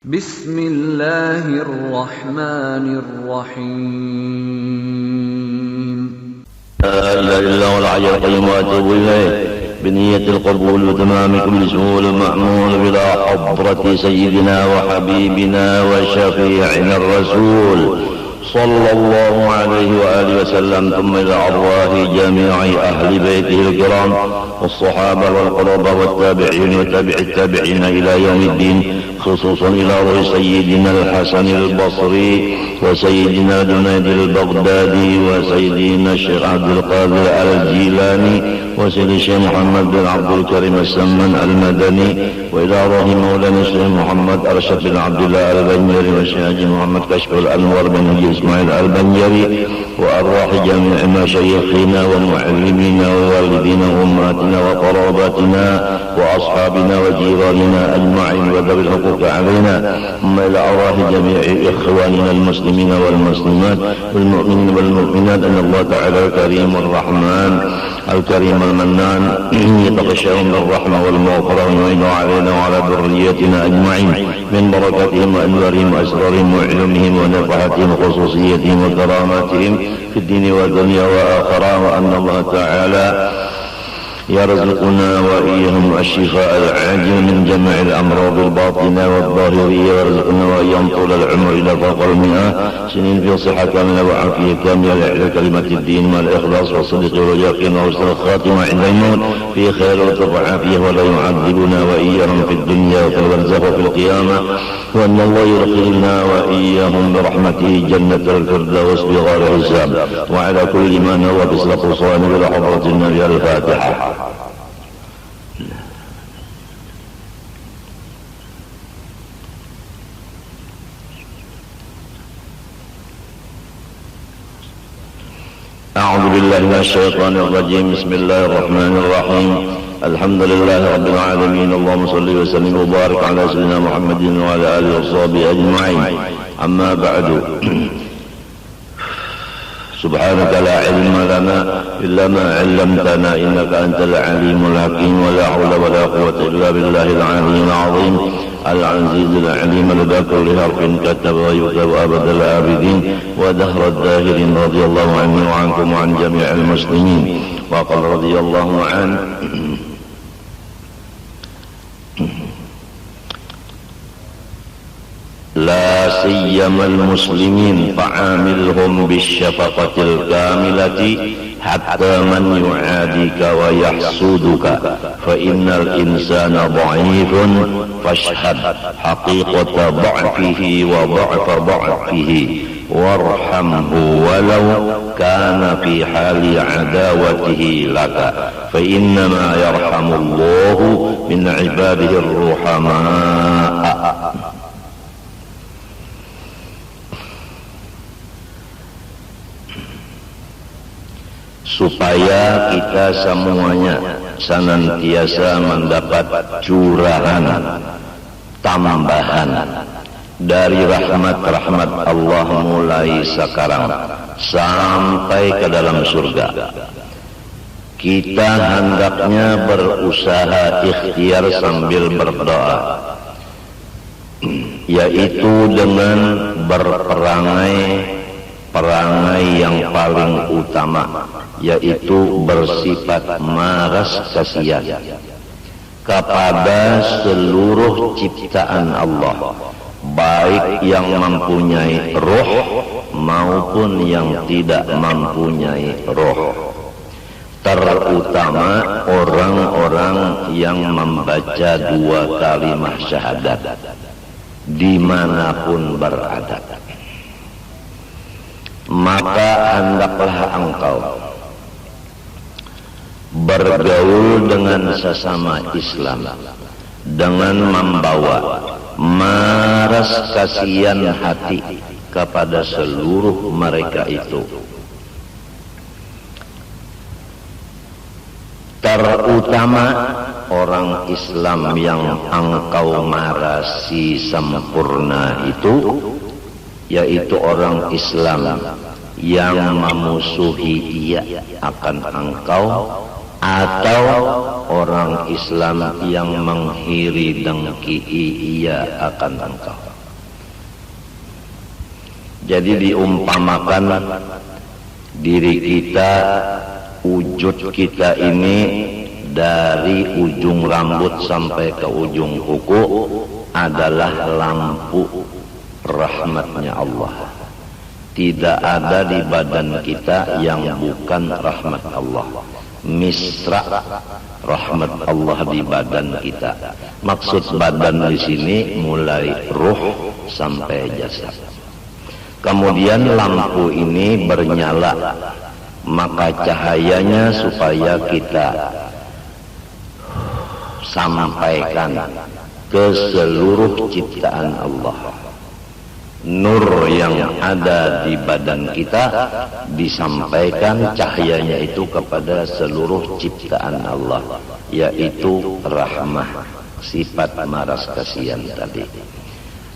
Bismillahirrahmanirrahim. لا إله إلا هو الحي القيوم وأتوب إليه بنية القبول وتمام كل سهول المأمول بلا حضرة سيدنا وحبيبنا وشفيعنا الرسول صلى الله عليه وآله وسلم، ثم إلى أرواح جميع أهل بيته الكرام والصحابة والقرابة والتابعين وتابع التابعين إلى يوم الدين، خصوصا إلى روح سيدنا الحسن البصري وسيدنا جنيد البغدادي وسيدنا الشيخ عبد القادر الجيلاني وسيد الشيخ محمد بن عبد الكريم السمن المدني، وإلى روح مولانا الشيخ محمد أرشد بن عبد الله البنجري والشيخ محمد كشف الأنور بن إسماعيل البنجري، وأرواح جميع مشايخنا ومعلمينا ووالدينا وأمهاتنا وقراباتنا وأصحابنا وجيراننا أجمعين وذوي الحقوق علينا، ثم إلى أرواح جميع إخواننا المسلمين والمسلمات والمؤمنين والمؤمنات، أن الله تعالى الكريم الرحمن الكريم المنان يتغشاهم بالرحمة والمغفرة ويعين علينا وعلى ذريتنا أجمعين من بركاتهم وأنوارهم وأسرارهم وعلومهم ونفحاتهم وخصوصيتهم وكراماتهم في الدين والدنيا وآخرة، وأن الله تعالى يرزقنا وإياهم الشفاء العاجل من جميع الأمراض الباطنة والظاهرية، ويرزقنا وإياهم طول العمر إلى فوق 100 سنين في صحة كاملة وعافية كاملة إلى كلمة الدين والإخلاص والصدق واليقين وحسن الخاتمة عند الموت في خير وعافية، ولا يعذبنا وإياهم في الدنيا وفي البرزخ وفي القيامة، وأن الله يدخلنا وإياهم برحمته جنة الفردوس بغير حساب، وعلى كل من هو بصلة صائم إلى حضرة النبي. الفاتحة. أعوذ بالله من الشيطان الرجيم. بسم الله الرحمن الرحيم. الحمد لله رب العالمين. اللهم صل وسلم وبارك على سيدنا محمد وعلى آله وصحبه أجمعين. أما بعد، سبحانك لا علم لنا إلا ما علمتنا إنك أنت العليم الحكيم، ولا حول ولا قوة إلا بالله العلي العظيم العزيز العليم الباقي لحرف كتب ويكتب أبد العابدين ودهر الداهرين، رضي الله عني وعنكم وعن جميع المسلمين. وقال رضي الله عنه: لا سيما المسلمين فعاملهم بالشفقة الكاملة حتى من يعاديك ويحسودك، فإن الإنسان ضعيف فاشهد حقيقة ضعفه وضعف ضعفه، وارحمه ولو كان في حال عداوته لك، فإنما يرحم الله من عباده الرحماء. Supaya kita semuanya senantiasa mendapat curahan tambahan dari rahmat-rahmat Allah mulai sekarang sampai ke dalam surga, kita hendaknya berusaha ikhtiar sambil berdoa, yaitu dengan berperangai yang paling utama, yaitu bersifat maras kasihan kepada seluruh ciptaan Allah, baik yang mempunyai roh maupun yang tidak mempunyai roh, terutama orang-orang yang membaca 2 kalimat syahadat dimanapun berada. Maka hendaklah engkau bergaul dengan sesama Islam dengan membawa maras kasihan hati kepada seluruh mereka itu, terutama orang Islam yang engkau marasi sempurna itu, yaitu orang Islam yang memusuhi ia akan engkau, atau orang Islam yang menghiri dengki ia akan engkau. Jadi diumpamakan diri kita, wujud kita ini dari ujung rambut sampai ke ujung kuku adalah lampu rahmatnya Allah. Tidak ada di badan kita yang bukan rahmat Allah. Misra rahmat Allah di badan kita. Maksud badan di sini mulai ruh sampai jasad. Kemudian lampu ini bernyala, maka cahayanya supaya kita sampaikan ke seluruh ciptaan Allah. Nur yang ada di badan kita disampaikan cahayanya itu kepada seluruh ciptaan Allah, yaitu rahmah, sifat maras kasihan tadi.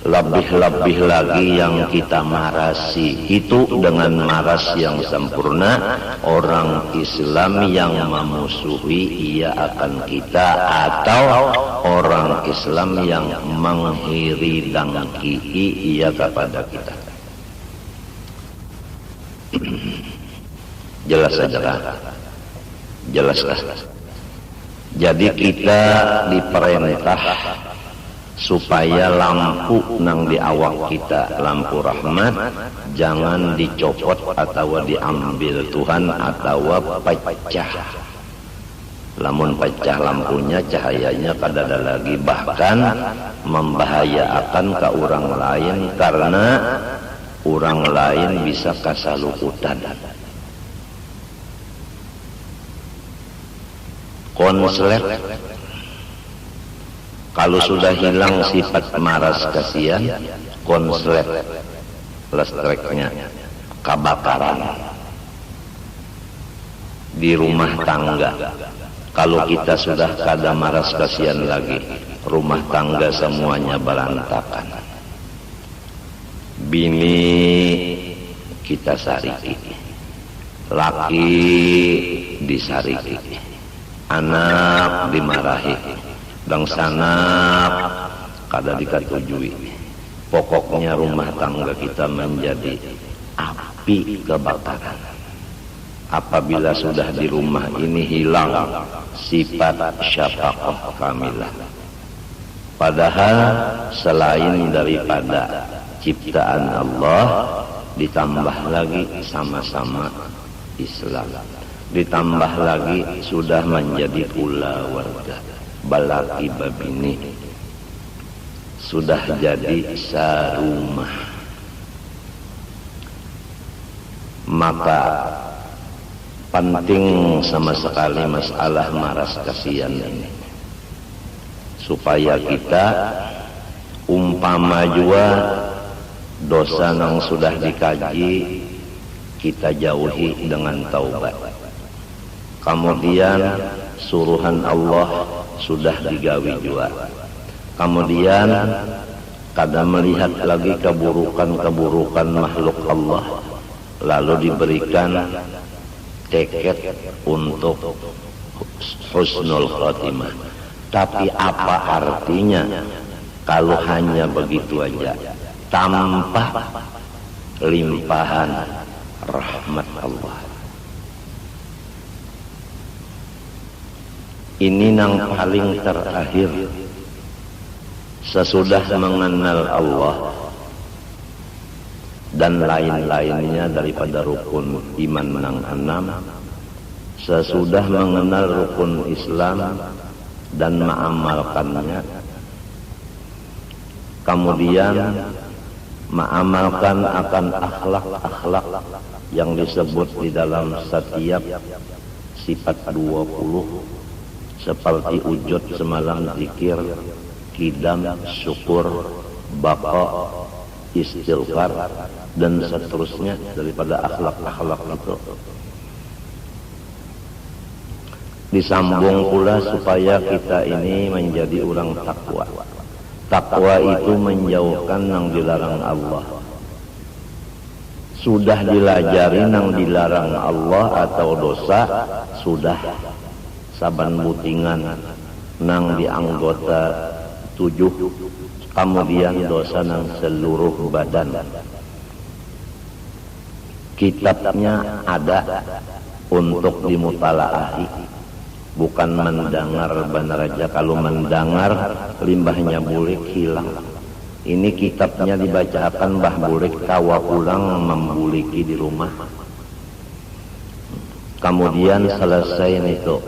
Lebih-lebih lagi yang kita marasi itu dengan maras yang sempurna. Orang Islam yang memusuhi ia akan kita, atau orang Islam yang menghiri dengki ia kepada kita. Jelas saja kan? Jelas kan? Jadi kita diperintah supaya lampu nang di awak kita, lampu rahmat, jangan dicopot atau diambil Tuhan atau pecah. Lamun pecah lampunya, cahayanya kadada lagi, bahkan membahayakan ke orang lain karena orang lain bisa kasalukutan. Konslet kalau sudah hilang sifat maras kasihan, konslet listriknya kebakaran di rumah tangga. Kalau kita sudah kada maras kasihan lagi, rumah tangga semuanya berantakan. Bini kita sariki, laki disariki, anak dimarahi, dan sanak kada dikatujui. Pokoknya rumah tangga kita menjadi api kebakaran. Apabila sudah di rumah ini hilang sifat syafaqah kamilah. Padahal selain daripada ciptaan Allah, ditambah lagi sama-sama Islam, ditambah lagi sudah menjadi pula warga, balaki babini, sudah jadi sarumah. Maka penting sama sekali masalah maras kasihan ini, supaya kita umpama jua dosa yang sudah dikaji kita jauhi dengan taubat. Kemudian suruhan Allah sudah digawi jua. Kemudian kada melihat lagi keburukan-keburukan makhluk Allah, lalu diberikan tiket untuk husnul khotimah. Tapi apa artinya kalau hanya begitu aja, tanpa limpahan rahmat Allah? Ini yang paling terakhir sesudah mengenal Allah dan lain-lainnya daripada rukun iman nang 6, sesudah mengenal rukun Islam dan mengamalkannya, kemudian mengamalkan akan akhlak-akhlak yang disebut di dalam setiap sifat 20, seperti wujud semalam, zikir, kidam, syukur, baqa, istighfar, dan seterusnya daripada akhlak-akhlak itu. Disambung pula supaya kita ini menjadi orang takwa. Takwa itu menjauhkan yang dilarang Allah. Sudah dilajari yang dilarang Allah atau dosa, sudah saban butingan nang di anggota 7, kemudian dosa nang seluruh badan. kitabnya ada untuk dimutalaahi, bukan mendengar benar aja. Kalau mendengar limbahnya bulik hilang. Ini kitabnya dibacakan bah bulik tawa pulang membuliki di rumah. Kemudian selesai itu,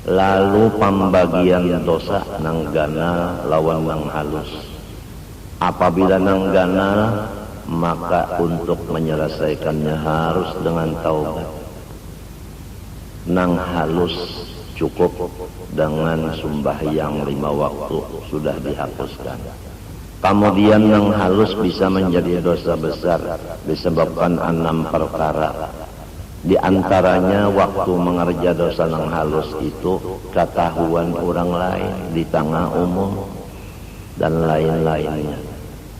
lalu pembagian dosa nanggana lawan nang halus. Apabila nanggana, maka untuk menyelesaikannya harus dengan taubat. Nang halus cukup dengan sembahyang 5 waktu sudah dihapuskan. Kemudian nang halus bisa menjadi dosa besar disebabkan 6 perkara. Di antaranya waktu mengerja dosa nang halus itu ketahuan orang lain di tengah umum dan lain-lainnya.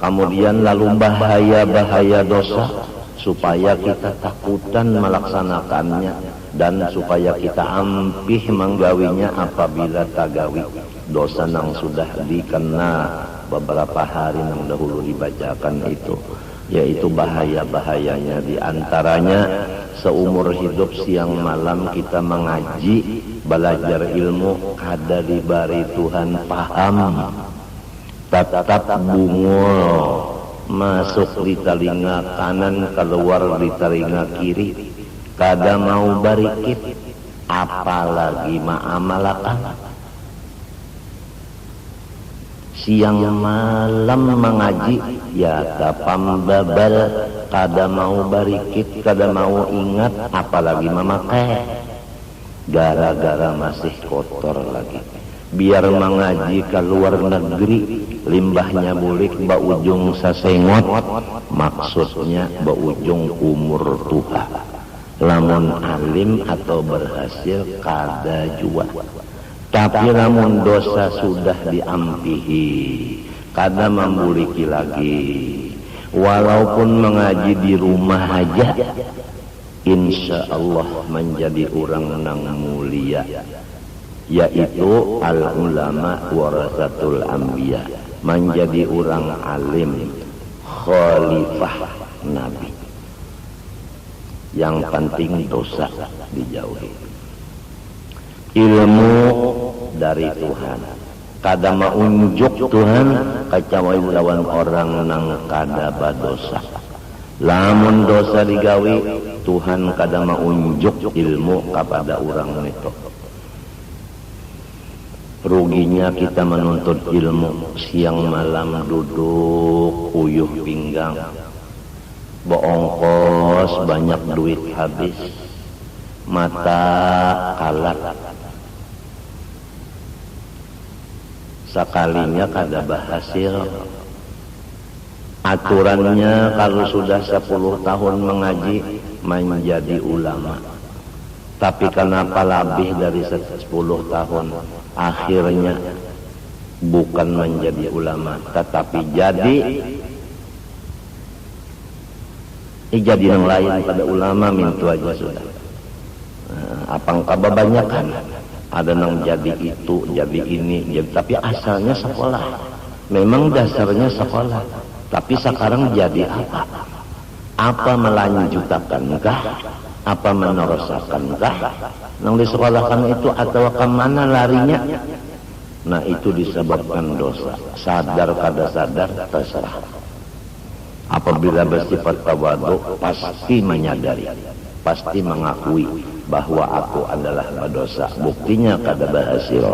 Kemudian lalu bahaya-bahaya dosa supaya kita takutan melaksanakannya dan supaya kita ampih menggawinya apabila tagawi dosa nang sudah dikena beberapa hari nang dahulu dibacakan itu, yaitu bahaya-bahayanya. Di antaranya seumur hidup siang malam kita mengaji, belajar ilmu, kada dibari Tuhan paham, tetap bungul masuk di telinga kanan, keluar di telinga kiri, kada mau barikit, apalagi ma'amalakan. Siang malam mengaji, ya kapam babal, kada mau barikit, kada mau ingat, apalagi memakai, gara-gara masih kotor lagi. Biar mengaji ke luar negeri, limbahnya bulik baujung sasengot, maksudnya baujung umur tua. Lamun alim atau berhasil kada jua. Tapi lamun dosa sudah diampihi, kada membuliki lagi. Walaupun mengaji di rumah aja, insya Allah menjadi orang nang mulia, yaitu al-ulama warasatul anbiya, menjadi orang alim, khalifah Nabi. Yang penting dosa dijauhi. Ilmu dari Tuhan, kada maunjuk Tuhan kecuali lawan orang nang kada badosa. Lamun dosa digawi, Tuhan kada maunjuk ilmu kepada orang itu. Ruginya kita menuntut ilmu siang malam duduk uyuh pinggang, boongkos banyak duit habis, mata kalat, sekalinya kada berhasil. Aturannya kalau sudah 10 tahun mengaji menjadi ulama, tapi kenapa lebih dari 10 tahun akhirnya bukan menjadi ulama tetapi jadi yang lain pada ulama mintu aja sudah. Apang kebanyakan ada nang jadi itu, jadi ini, jadi, tapi asalnya sekolah. Memang dasarnya sekolah, tapi sekarang jadi apa? Apa melanjutkankah? Apa menerusankah? Nang disekolahkan itu atau kemana larinya? Nah itu disebabkan dosa. Sadar kada sadar terserah. Apabila bersifat tawadu pasti menyadari, pasti mengakui bahwa aku adalah berdosa. Buktinya kada berhasil.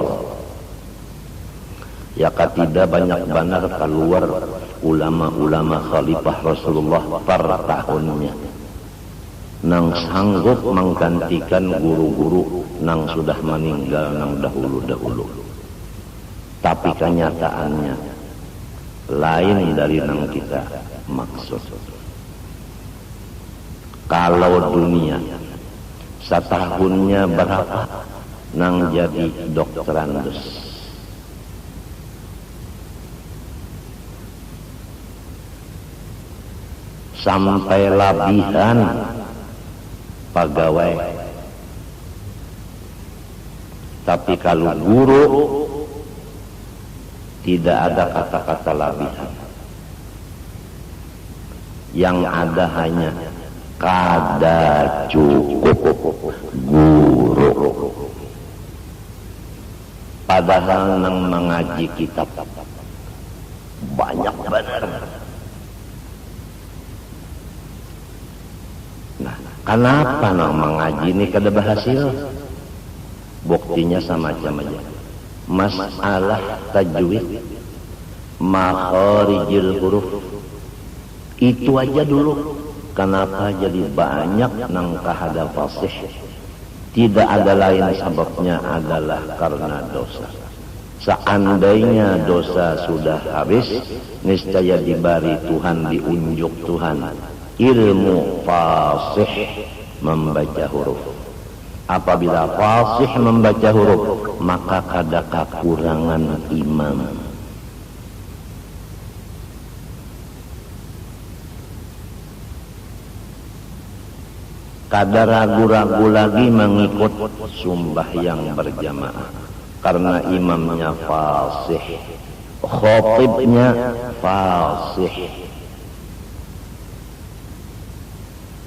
Ya ketidak banyak benar keluar ulama-ulama khalifah Rasulullah per tahunnya, nang sanggup menggantikan guru-guru nang sudah meninggal nang dahulu-dahulu. Tapi kenyataannya lain dari nang kita maksud. Kalau dunia setahunnya berapa nang jadi dokterandus, sampai labihan pegawai. Tapi kalau guru tidak ada kata-kata labihan. Yang ada hanya kada cukup guru. Padahal nang mengaji kitab banyak benar. Nah, kenapa nang mengaji ini kada berhasil? Buktinya sama macam aja. Masalah tajwid, makharijil huruf, itu aja dulu. Kenapa jadi banyak nang kahada fasih? Tidak ada lain sebabnya adalah karena dosa. Seandainya dosa sudah habis, niscaya diberi Tuhan, diunjuk Tuhan ilmu fasih membaca huruf. Apabila fasih membaca huruf, maka kada kekurangan imam. Kada ragu-ragu lagi mengikut sembahyang berjamaah karena imamnya fasih, khatibnya fasih.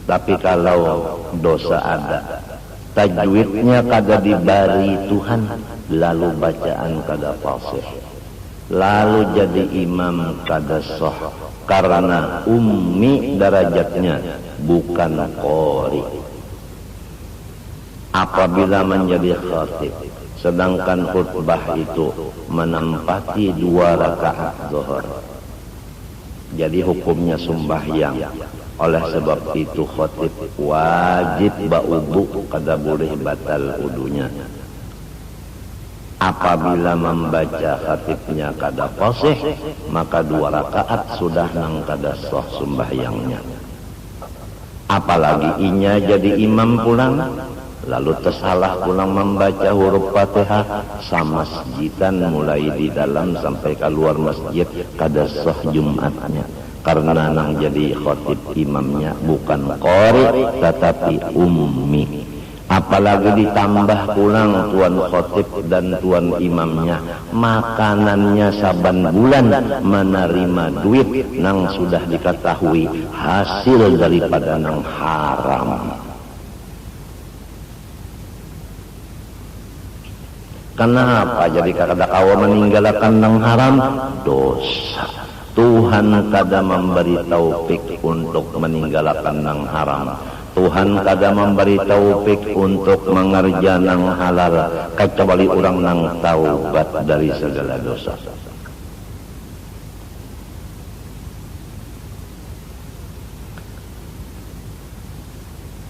Tapi kalau dosa ada, tajwidnya kada diberi Tuhan, lalu bacaan kada fasih, lalu jadi imam kada sah karena ummi derajatnya bukan qori. Apabila menjadi khatib sedangkan khutbah itu menempati 2 rakaat zuhur, jadi hukumnya sembahyang. Oleh sebab itu khatib wajib ba'udu, kada boleh batal udunya. Apabila membaca khatibnya kada fasih, maka 2 rakaat sudah nang kada sah sembahyangnya. Apalagi inya jadi imam pulang, lalu tersalah pulang membaca huruf Fatihah, samasjidan mulai di dalam sampai keluar masjid kada sah Jumatnya. Karena nang jadi khatib imamnya bukan qori tetapi ummi. Apalagi ditambah pulang tuan khatib dan tuan imamnya makanannya saban bulan menerima duit nang sudah diketahui hasil daripada nang haram. Kenapa jadi kada kawa meninggalkan nang haram? Dosa. Tuhan kada memberi taufik untuk meninggalkan nang haram. Tuhan kada memberi taufik untuk mengerja nang halal, kecuali orang nang taubat dari segala dosa.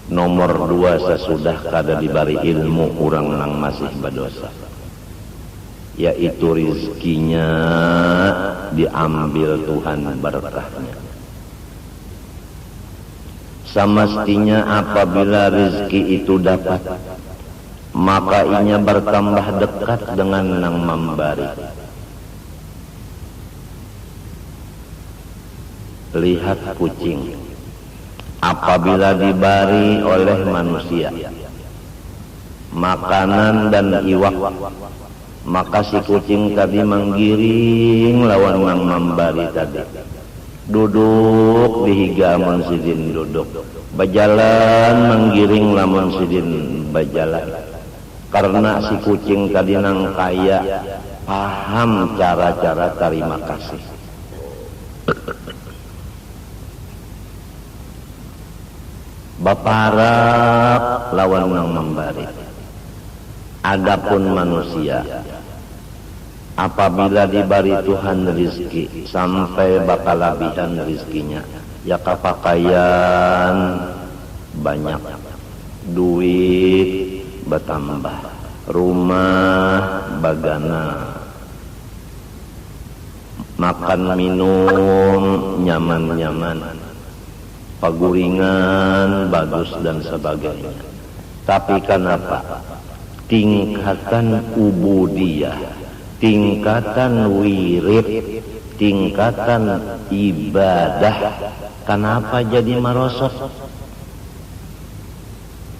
Nomor 2, sesudah kada diberi ilmu orang nang masih berdosa, yaitu rizkinya diambil Tuhan berkahnya. Semestinya apabila rezeki itu dapat, maka inya bertambah dekat dengan nang memberi. Lihat kucing, apabila diberi oleh manusia makanan dan iwak, maka si kucing tadi menggiring lawan nang memberi tadi. Duduk dihiga amun sidin duduk, berjalan menggiring lamun sidin berjalan. Karena si kucing tadi nang kaya paham cara-cara terima kasih. Baparak lawan nang memberi. Adapun manusia, apabila diberi Tuhan rizki sampai bakal labihan rizkinya, ya kapakaian banyak, duit bertambah, rumah bagana, makan minum nyaman-nyaman, paguringan bagus dan sebagainya. Tapi kenapa? Tingkatan ubudiyah, tingkatan wirid, tingkatan ibadah, kenapa jadi merosot?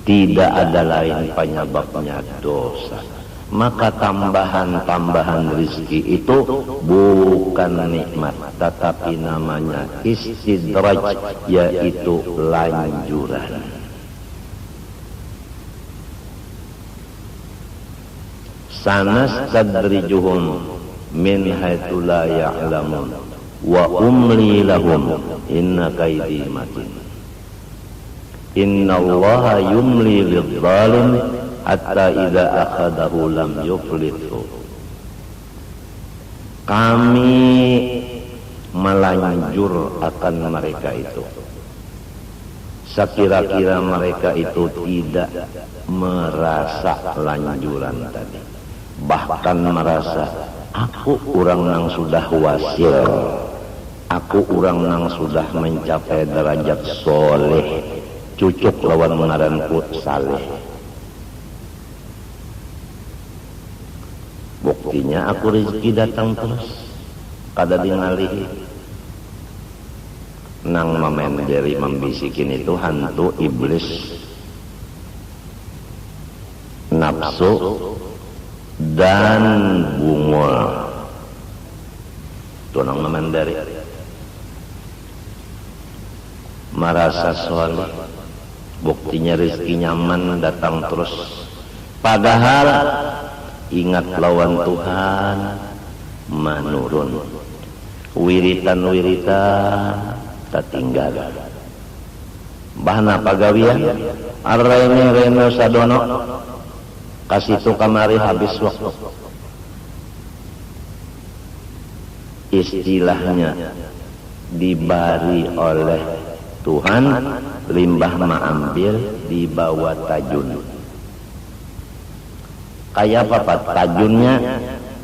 Tidak ada lain penyebabnya dosa. maka tambahan-tambahan rezeki itu bukan nikmat, tetapi namanya istidraj, yaitu lanjuran. Sanastadrijuhum min haitsu la ya'lamun wa umli lahum inna kaidi matin. Innallaha yumli lidh-dhalim hatta idza akhadahu lam yuflithu. Kami melanjur akan mereka itu sekira-kira mereka itu tidak merasa lanjuran tadi, bahkan merasa aku orang nang sudah wasil, aku orang nang sudah mencapai derajat soleh, cucuk lawan ngaranku saleh. Buktinya aku rezeki datang terus, kada dingalih. Nang memenderi membisikin itu hantu iblis, nafsu dan bungul. Itu nang memenderi. Merasa soleh, buktinya rezeki nyaman datang terus. Padahal ingat lawan Tuhan menurun. Wiritan-wiritan tertinggal. Bahna pagawian arrene reno sadono kasih tu kamari habis waktu. Istilahnya dibari oleh Tuhan, limbah maambil dibawa tajun. Kayak apa tajunnya?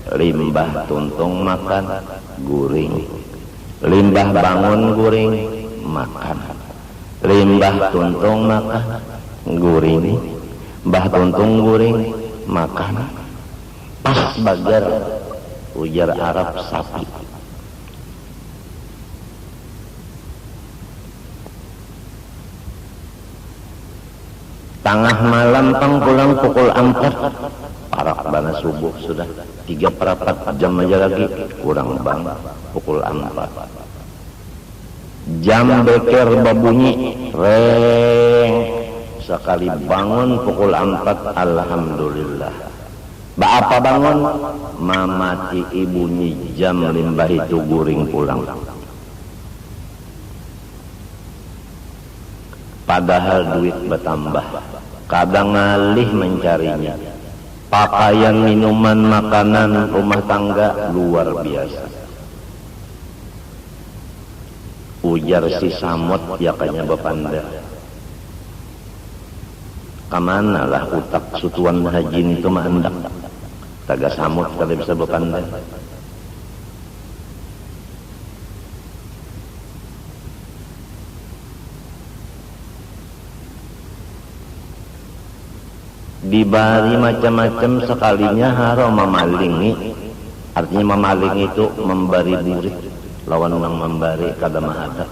Limbah tuntung makan guring, limbah bangun guring makan, limbah tuntung makan guring, mbah tuntung guring makan. Pas bagar ujar Arab sapi. Tengah malam pang pulang pukul 4. Parak bana subuh sudah 3/4 jam aja lagi kurang bang pukul 4. Jam beker babunyi reng, sekali bangun pukul 4 alhamdulillah. Apa bangun mamati ibunyi jam limbah itu guring pulang. Padahal duit bertambah, kadang ngalih mencarinya. Pakaian, minuman, makanan, rumah tangga luar biasa. Ujar si Samot ya kayaknya bapanda. Kamana lah utak sutuan haji itu mah hendak. Taga Samot kada bisa bapanda. Dibari macam-macam sekalinya haro memalingi. Artinya memaling itu memberi burik, lawan orang memberi kada mahada.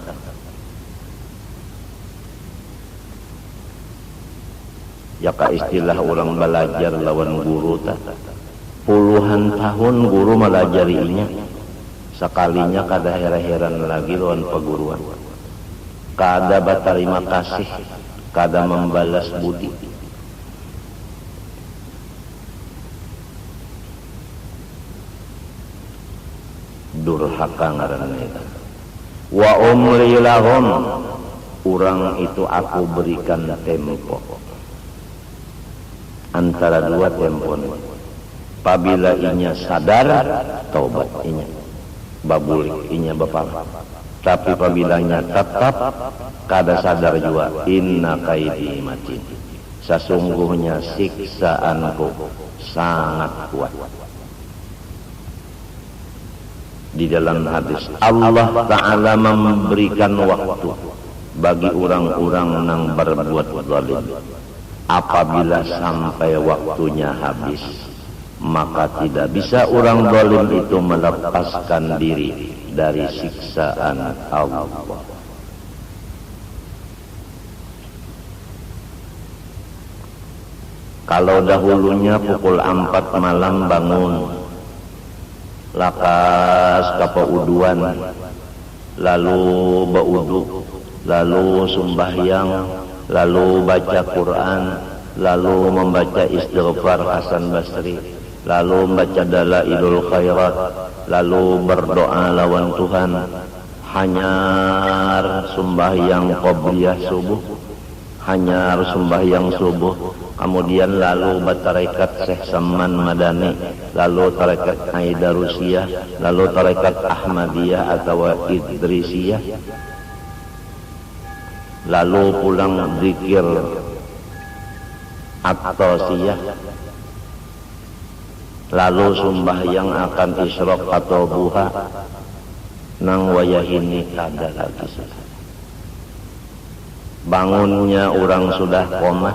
Jaka istilah orang belajar lawan guru tak, puluhan tahun guru melajarinya, sekalinya kada heran-heran lagi lawan peguruan, kada berterima kasih, kada membalas budi. Durhaka ngaranna itu. Wa umli lahum, urang itu aku berikan tempo antara dua tempo. Apabila inya sadar taubat inya babulik inya bapak. Tapi apabila inya tetap kada sadar juga, inna kaidi matin, sesungguhnya siksaanku sangat kuat. Di dalam hadis Allah Ta'ala memberikan waktu bagi orang-orang yang berbuat zalim. Apabila sampai waktunya habis, maka tidak bisa orang zalim itu melepaskan diri dari siksaan Allah. Kalau dahulunya pukul 4 malam bangun, lakas kapauduan, lalu baudu, lalu sembahyang, lalu baca Quran, lalu membaca istighfar Hasan Basri, lalu membaca Dalailul Khairat, lalu berdoa lawan Tuhan, hanyar sembahyang qobliyah subuh, hanyar sembahyang subuh, kemudian lalu tarekat Syekh Saman Madani, lalu tarekat Aidarusiyah, lalu tarekat Ahmadiyah atau Idrisiyah, lalu pulang zikir At-Tasiyah, lalu sembahyang akan isyraq atau buha, nang wayahini kada lagi. Bangunnya orang sudah koma,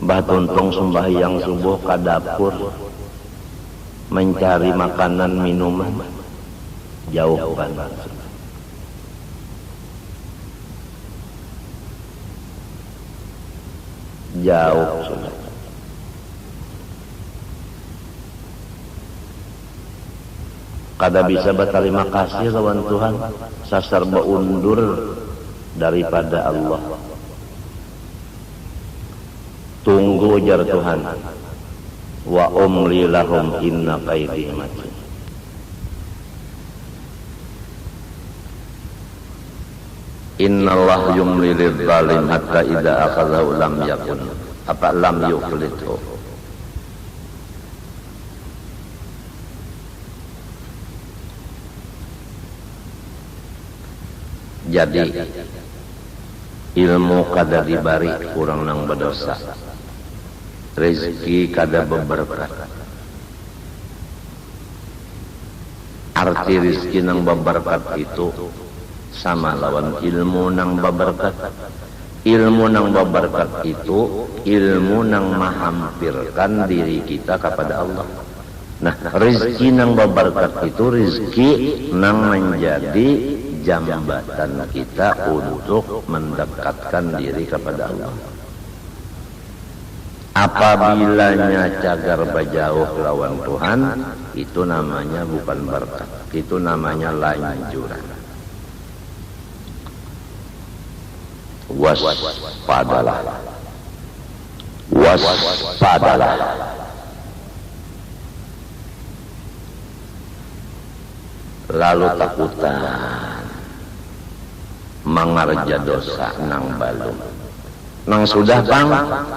Mbah Tuntung sembahyang subuh ke dapur mencari makanan minuman, jauh banget. Jauh sudah. Kada bisa berterima kasih lawan Tuhan, sasar beundur daripada Allah. Tunggu jar Tuhan, wa umli lahum inna kaidi matin. Innallah yumli lidzalim hatta idza akhadhahu lam yakun apa lam yuflithu. Jadi ilmu kada dibari kurang nang berdosa, rezeki kada beberkat. Arti rezeki nang beberkat itu sama lawan ilmu nang beberkat. Ilmu nang beberkat itu ilmu nang menghampirkan diri kita kepada Allah. Nah, rezeki nang beberkat itu rezeki nang menjadi jambatan kita untuk mendekatkan diri kepada Allah. Apabila cagar bajauh lawan Tuhan, itu namanya bukan berkat, itu namanya lanjuran. Waspadalah, waspadalah. Lalu takutan mangarja dosa nang balum, nang sudah pang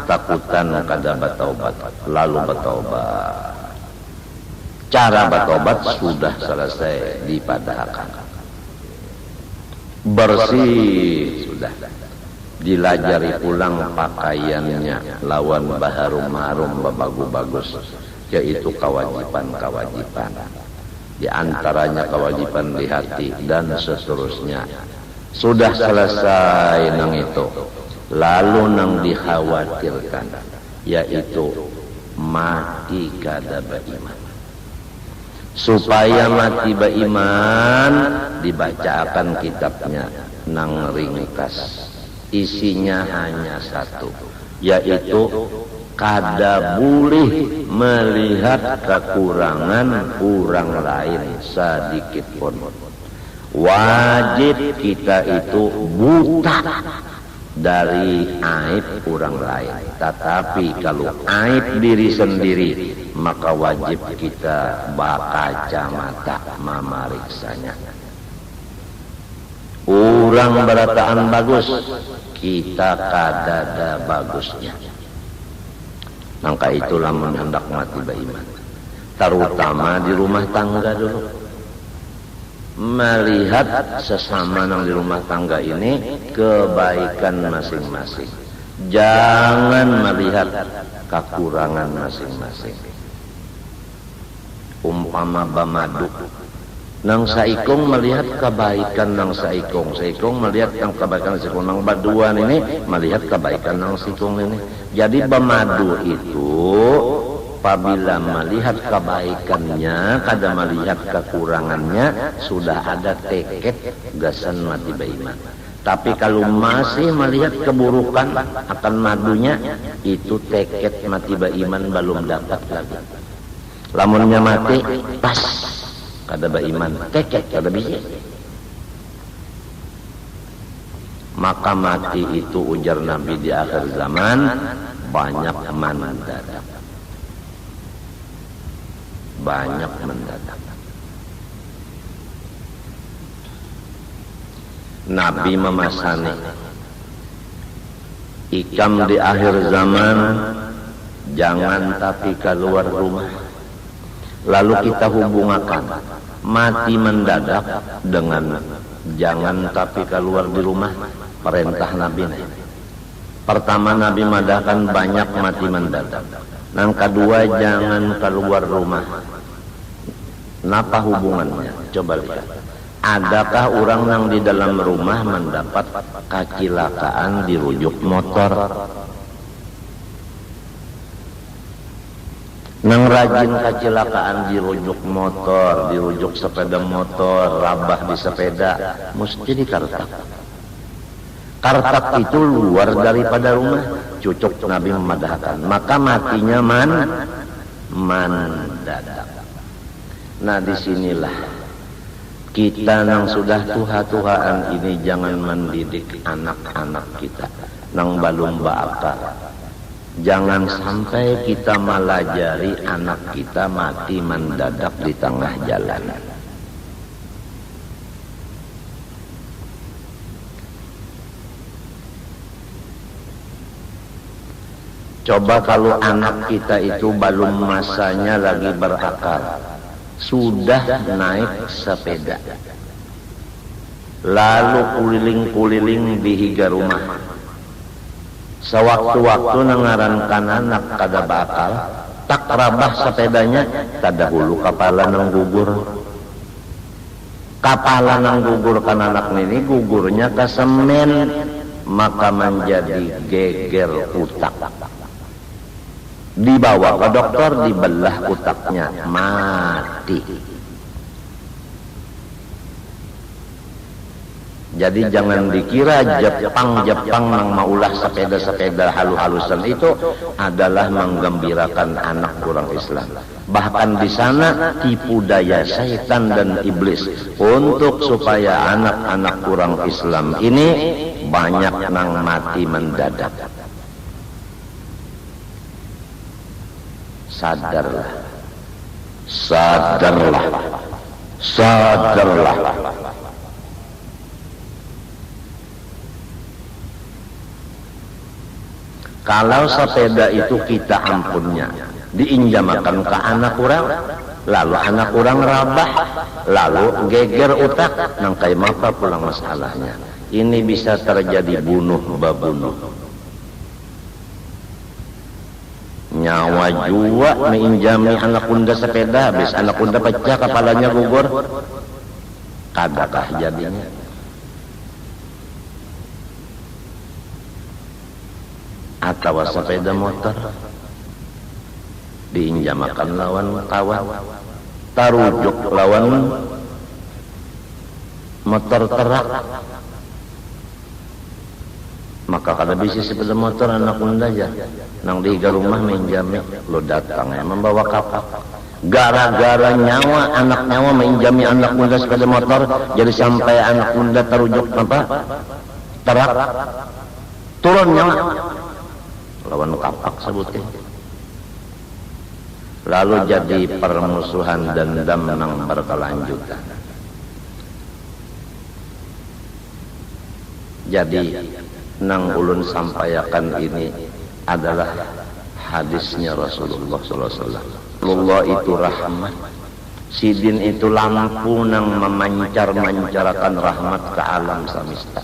takutan kada bertaubat, lalu bertaubat. Cara bertaubat sudah selesai dipadahkan, bersih sudah, dilajari pulang pakaiannya lawan baharum-harum bagus-bagus, yaitu kewajiban-kewajiban. Di antaranya kewajiban di hati dan seterusnya. Sudah selesai nang itu, lalu nang dikhawatirkan, yaitu mati kada beriman. Supaya mati beriman, dibacakan kitabnya nang ringkas. Isinya hanya satu, yaitu kada boleh melihat kekurangan orang lain sedikit pun. Wajib kita itu buta dari aib orang lain. Tetapi kalau aib diri sendiri, maka wajib kita berkacamata memeriksanya. Orang berataan bagus, kita kadada bagusnya. Maka itulah hendak mati beriman, terutama di rumah tangga dulu. Melihat sesama yang di rumah tangga ini kebaikan masing-masing, jangan melihat kekurangan masing-masing. Umpama bamadu, nang saikong melihat kebaikan nang saikong, saikong melihat yang kebaikan saikong, nang baduan ini melihat kebaikan nang saikong ini. Jadi bamadu itu apabila melihat kebaikannya, kada melihat kekurangannya, sudah ada tekad gasan mati beriman. Tapi kalau masih melihat keburukan akan madunya, itu teket mati baiman belum dapat lagi. Lamunnya mati, pas kada baiman, teket kada bisa. Maka mati itu ujar Nabi di akhir zaman banyak mendadak. Banyak mendadak. Nabi memasani ikam di akhir zaman jangan tapi keluar rumah. Lalu kita hubungkan mati mendadak dengan jangan tapi keluar di rumah. Perintah Nabi. Pertama Nabi madahkan banyak mati mendadak. Yang kedua jangan keluar rumah. Napa hubungannya? Coba lihat. Adakah orang yang di dalam rumah mendapat kecelakaan dirujuk motor? Nang rajin kecelakaan dirujuk motor, dirujuk sepeda motor, rabah di sepeda, mesti dikartak. Kartak itu luar daripada rumah, cucuk Nabi memadahkan. Maka matinya mendadak. Nah disinilah kita yang sudah tuha-tuhaan ini jangan mendidik anak-anak kita nang balum baakar. Jangan sampai kita melajari anak kita mati mendadak di tengah jalan. Coba kalau anak kita itu belum masanya lagi berakal, sudah naik sepeda, lalu kuliling-kuliling di higa rumah. Sewaktu-waktu nengarankan anak kada bakal, tak rabah sepedanya, kada hulu kepala nang gugur. Kepala nang gugur kan anak ini gugurnya ke semen, maka menjadi geger utak. Dibawa ke dokter, dibelah utaknya, mati. Jadi jangan dikira Jepang yang maulah sepeda-sepeda halu-halusan itu adalah menggembirakan anak orang Islam. Bahkan di sana tipu daya syaitan dan iblis untuk supaya anak-anak orang Islam ini banyak nang mati mendadak. Sadarlah. Sadarlah. Sadarlah. Kalau sepeda itu kita ampunnya, diinjamakan ke anak orang, lalu anak orang rabah, lalu geger utak, nang kaya mapa pulang masalahnya. Ini bisa terjadi bunuh babunuh. Nyawa jua menginjami anak unda sepeda, habis anak unda pecah kepalanya gugur, kadakah jadinya? Atau sepeda motor diinjamakan lawan kawan, tarujuk lawan motor terak, maka kada bisa sepeda motor anak unda aja nang di rumah menjami lo datang ya membawa kapak. Gara-gara nyawa anak nyawa menjami anak unda sepeda motor, jadi sampai anak unda tarujuk apa terak, turun nyawa lawan kapak sebutnya. Lalu jadi permusuhan dendam nang berkelanjutan. Jadi nang ulun sampaikan ini adalah hadisnya Rasulullah SAW. Rasulullah itu rahmat, sidin itu lampu nang memancar-mancarkan rahmat ke alam semesta,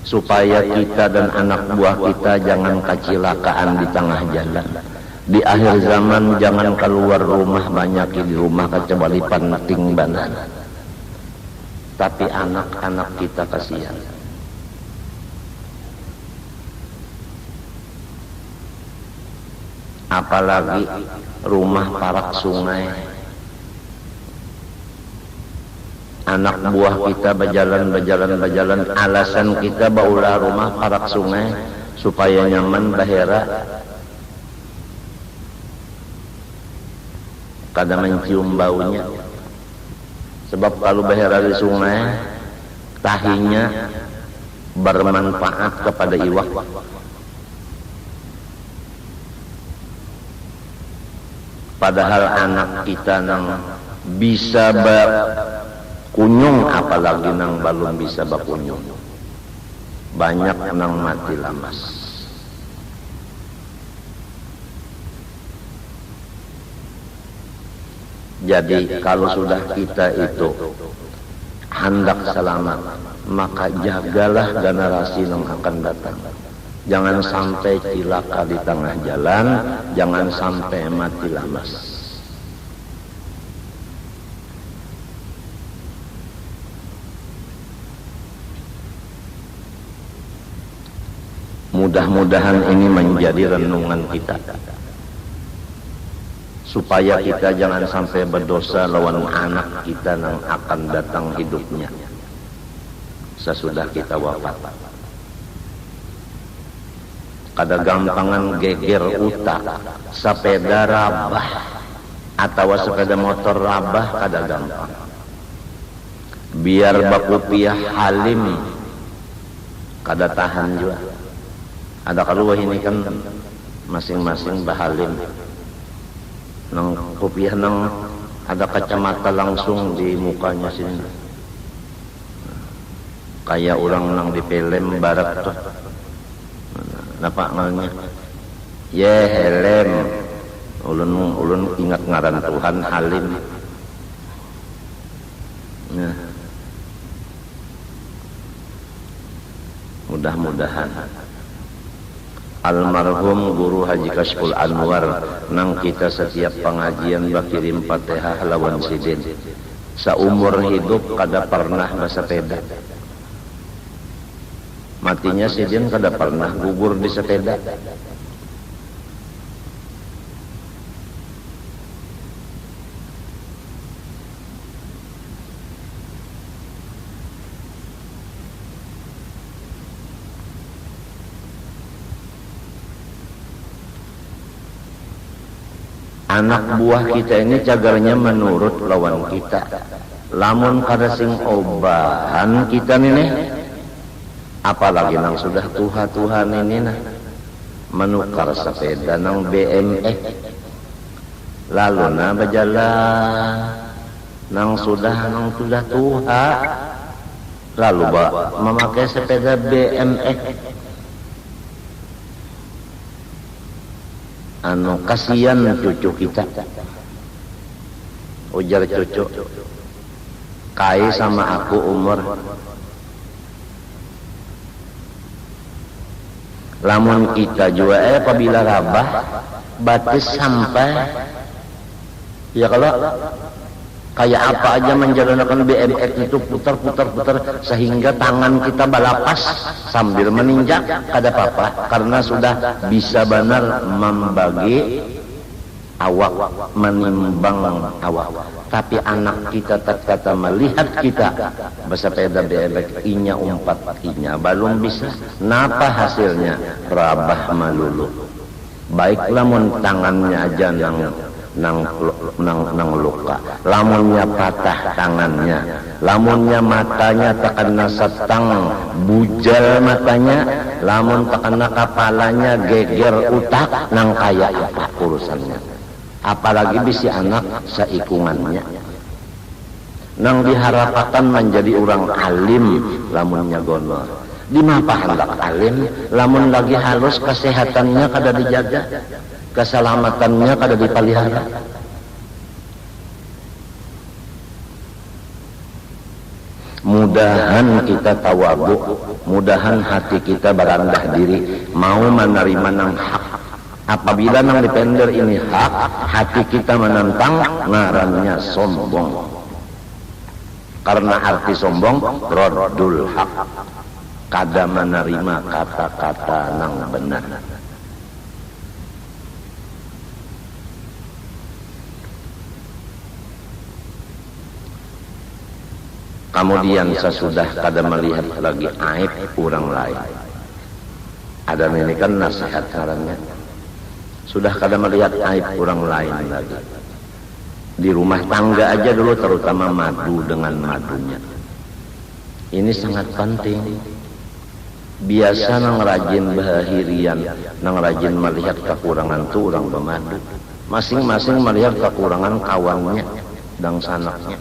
supaya kita dan anak buah kita jangan kecelakaan di tengah jalan. Di akhir zaman jangan keluar rumah, banyak di rumah kecuali penting banan. Tapi anak-anak kita kasihan. Apalagi rumah parak sungai. anak buah kita berjalan, alasan kita baulah rumah parak sungai supaya nyaman bahera, kada mencium baunya. Sebab kalau bahera di sungai, tahinya bermanfaat kepada iwak. Padahal anak kita nang bisa bakunyung, apalagi nang belum bisa bakunyung, banyak nang mati lamas. Jadi kalau sudah kita itu hendak selamat, maka jagalah generasi yang akan datang. Jangan sampai cilaka di tengah jalan, jangan sampai mati lamas. Mudah-mudahan ini menjadi renungan kita, supaya kita jangan sampai berdosa lawan anak kita yang akan datang hidupnya sesudah kita wafat. Kada gampangan geger utak, sepeda rabah atau sepeda motor rabah, kada gampang. Biar bakupiah halim, kada tahan juga. Ada keluar ini kan masing-masing bahalim. Nang kopiah nang ada kacamata langsung di mukanya sini. Kayak orang nang di film barat tuh. Napa ngalnya? Ye helem. Ulun ingat ngaran Tuhan Halim. Nah. Mudah-mudahan almarhum Guru Haji Kashful Anwar nang kita setiap pengajian bakirim Fatihah lawan sidin. Saumur hidup kada pernah bersepeda. Matinya sidin kada pernah gugur di sepeda. Anak buah kita ini cagarnya menurut lawan kita. Lamun kada sing obahan kita nih, apalagi nang sudah Tuhan ini nah menukar sepeda nang BMX, lalu na berjalan nang sudah Tuha, lalu memakai sepeda BMX. Anu kasihan cucu kita, ujar cucu, kai sama aku umur. Lamun kita juga apabila rabah batis sampai ya kalau kayak apa aja menjalankan BMX itu putar sehingga tangan kita balapas sambil meninjak kada apa-apa, karena sudah bisa benar membagi awak, menimbang awak. Tapi anak kita kata melihat kita bersepeda BMX inya umpat inya belum bisa, napa hasilnya rabah malulu. Baiklah mun tangannya aja nang luka, lamunnya patah tangannya, lamunnya matanya terkena setang bujal matanya, lamun terkena kepalanya geger utak, nang kaya apa urusannya. Apalagi bisi anak seikungannya nang diharapkan menjadi orang alim, lamunnya gonor. Di mapa hendak alim, lamun lagi halus kesehatannya kada dijaga, keselamatannya kada dipelihara. Mudahan kita tawadhu, mudahan hati kita berendah diri, mau menerima nang hak. Apabila nang dipender ini hak, hati kita menentang, ngarannya sombong. Karena arti sombong raddul hak, kada menerima kata-kata nang benar. Kemudian sesudah kada melihat lagi aib orang lain. Ada ini kan nasihat sarannya. Sudah kada melihat aib orang lain lagi. Di rumah tangga aja dulu, terutama madu dengan madunya. Ini sangat penting. Biasa nang rajin bahirian, nang rajin melihat kekurangan tu orang bermadu. Masing-masing melihat kekurangan kawannya dan sanaknya.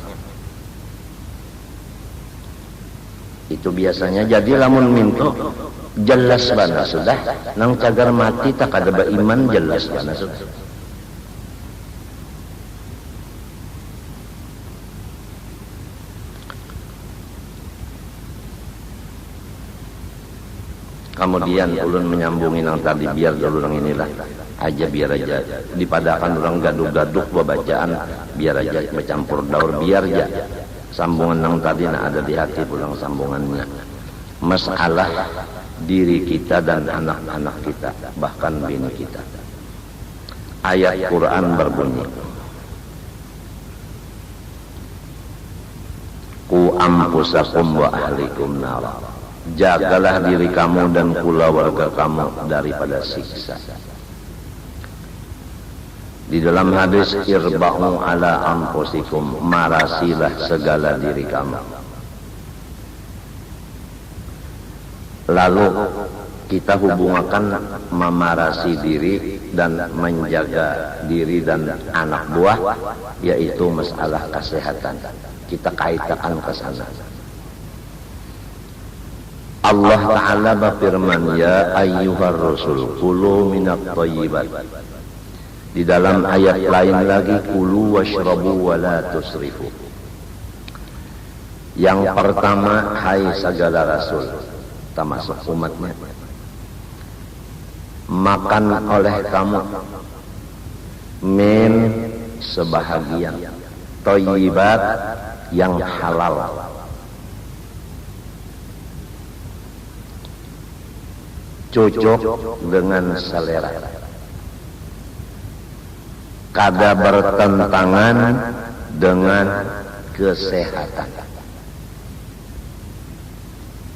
Itu biasanya. Jadi lamun minto jelas bana sudah, nang cagar mati tak ada beriman jelas bana sudah. Kemudian ulun menyambungin yang tadi, biar dulu orang inilah aja, biar aja dipadakan orang gaduh-gaduh bacaan, biar aja bercampur daur, biar aja sambungan yang tadi nak ada di hati pulang sambungannya. Masalah diri kita dan anak-anak kita, bahkan bini kita. Ayat Quran berbunyi, Qu anfusakum wa ahlikum nara. Jagalah diri kamu dan keluarga kamu daripada siksa. Di dalam hadis, irba'u ala anfusikum, marasilah segala diri kamu. Lalu kita hubungkan memarasi diri dan menjaga diri dan anak buah, yaitu masalah kesehatan. Kita kaitkan ke sana. Allah Ta'ala berfirman, ya ayyuhar rasul kulu minat thayyibat. Di dalam ayat lain lagi, kulu washrabu wa la tusrifu. Yang pertama, hai segala rasul, termasuk umatnya, makan oleh kamu min sebahagian thayyibat yang halal. Cocok dengan selera, kada bertentangan dengan kesehatan.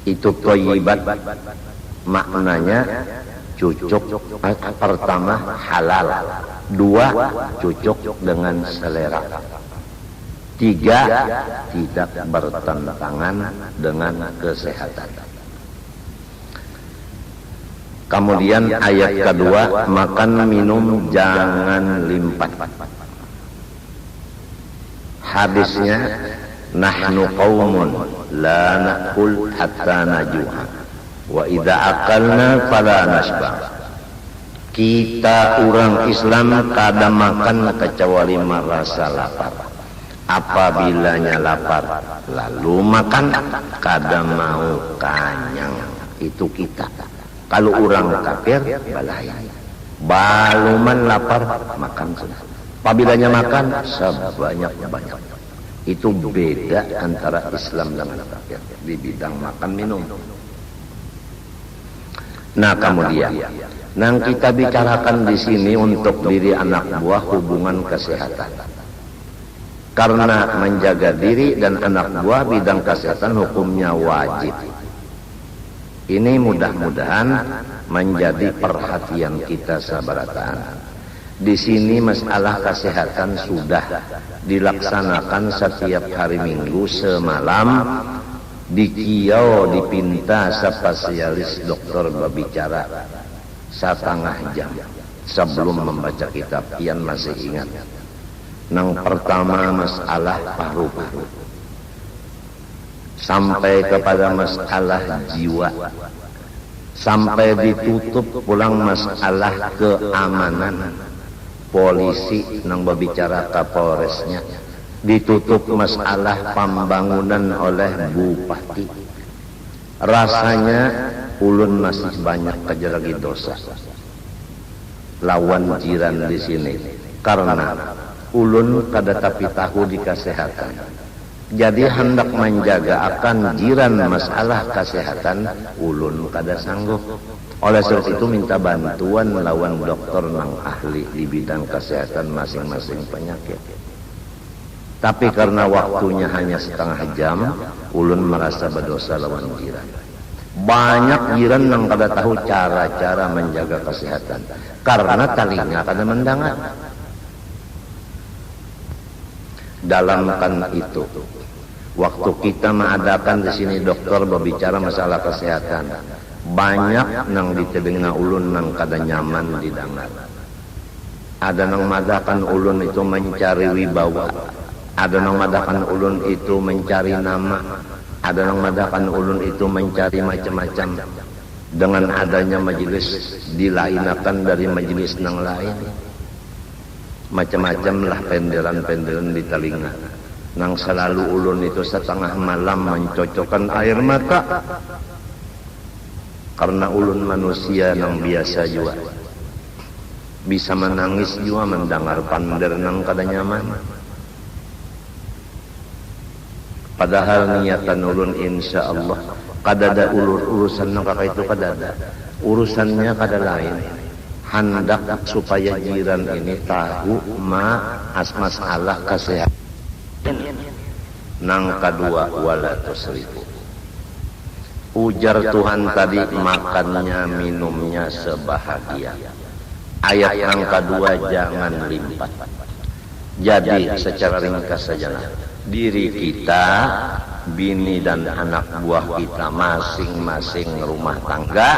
Itu thayyibat, maknanya cocok. Pertama halal, dua cocok dengan selera, tiga tidak bertentangan dengan kesehatan. Kemudian ayat kedua, makan minum jangan limpah. Hadisnya, nahnu qaumun la na'kul hatta najuha wa idza akalna fala nashba. Kita orang Islam kada makan kecuali merasa lapar. Apabila lapar lalu makan, kada mau kanyang. Itu kita. Kalau orang kafir, balaya. Baluman lapar, makan sudah. Apabila makan, sebanyak-banyak. Itu beda antara Islam dengan kafir di bidang makan minum. Nah kemudian, yang kita bicarakan di sini untuk diri anak buah, hubungan kesehatan. Karena menjaga diri dan anak buah bidang kesehatan hukumnya wajib. Ini mudah-mudahan menjadi perhatian kita sabarataan. Di sini masalah kesehatan sudah dilaksanakan setiap hari Minggu semalam. Di Kiau dipinta spesialis dokter berbicara 1/2 jam sebelum membaca kitab. Ian masih ingat. Yang pertama masalah paru-paru, sampai kepada masalah jiwa, sampai ditutup pulang masalah keamanan. Polisi nang berbicara Kapolresnya, ditutup masalah pembangunan oleh bupati. Rasanya ulun masih banyak kejelagi dosa lawan jiran di sini, karena ulun kada tapi tahu di kesehatan. Jadi hendak menjaga akan jiran masalah kesehatan, ulun kada sanggup. Oleh sebab itu minta bantuan lawan dokter nang ahli di bidang kesehatan masing-masing penyakit. Tapi karena waktunya hanya setengah jam, ulun merasa berdosa lawan jiran. Banyak jiran yang kada tahu cara-cara menjaga kesehatan karena telinga kada mendengar. Dalamkan itu. Waktu kita mengadakan di sini dokter berbicara masalah kesehatan, banyak nang di telinga ulun nang kada nyaman didengar. Ada nang madakan ulun itu mencari wibawa, ada nang madakan ulun itu mencari nama, ada nang madakan ulun itu mencari macam-macam. Dengan adanya majelis dilainakan dari majelis nang lain, macam-macam lah pendelan-pendelan di telinga. Nang selalu ulun itu setengah malam mencocokkan air mata, karena ulun manusia yang biasa juga bisa menangis juga mendengar pander nang kada nyaman. Padahal niatan ulun insya Allah kada ada urusan nang kakak itu kada ada. Urusannya kada lain, hendak supaya jiran ini tahu masalah kesehatan. Nang kedua wala tusrifu. Ujar Tuhan tadi, makannya minumnya sebahagia. Ayat yang kedua jangan limpah. Jadi secara ringkas saja, diri kita, bini dan anak buah kita masing-masing rumah tangga